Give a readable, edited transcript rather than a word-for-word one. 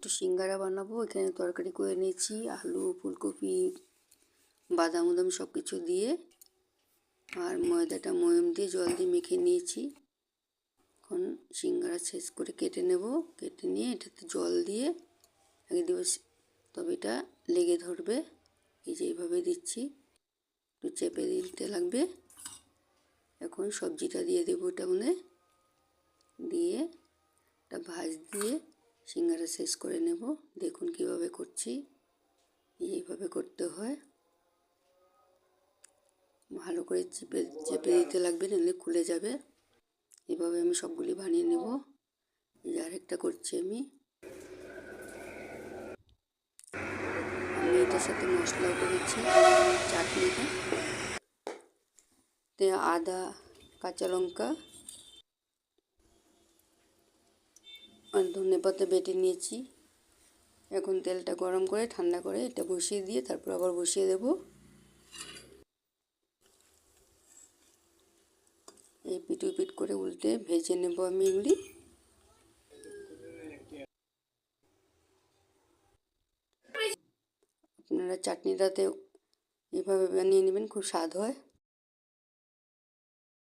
একটু সিঙ্গারা বানাবো। এখানে তরকারি করে নিয়েছি, আলু, ফুলকপি, বাদাম উদাম সব কিছু দিয়ে, আর ময়দাটা ময়ম দিয়ে জল দিয়ে মেখে নিয়েছি। এখন সিঙ্গারা শেষ করে কেটে নেব। কেটে নিয়ে এটাতে জল দিয়ে আগে দেবো, তবে এটা লেগে ধরবে। এই যে এইভাবে দিচ্ছি, একটু চেপে দিতে লাগবে। এখন সবজিটা দিয়ে দেবো ওটা মধ্যে, দিয়ে এটা ভাজ দিয়ে সিঙ্গারা শেষ করে নেব। দেখুন কিভাবে করছি, এইভাবে করতে হয়। ভালো করে চেপে চেপে দিতে লাগবে, নাহলে খুলে যাবে। এভাবে আমি সবগুলি বানিয়ে নেব। এই যে আরেকটা করছি আমি এটার সাথে মশলাও করেছি। চাটনিটা তে আদা, কাঁচা লঙ্কা আর ধনেপাতা বেটে নিয়েছি। এখন তেলটা গরম করে ঠান্ডা করে এটা বসিয়ে দিয়ে তারপর আবার বসিয়ে দেব। এই পিট পিট করে উল্টে ভেজে নেব আমি এগুলি। আপনারা চাটনিটাতে এভাবে বানিয়ে নেবেন, খুব স্বাদ হয়।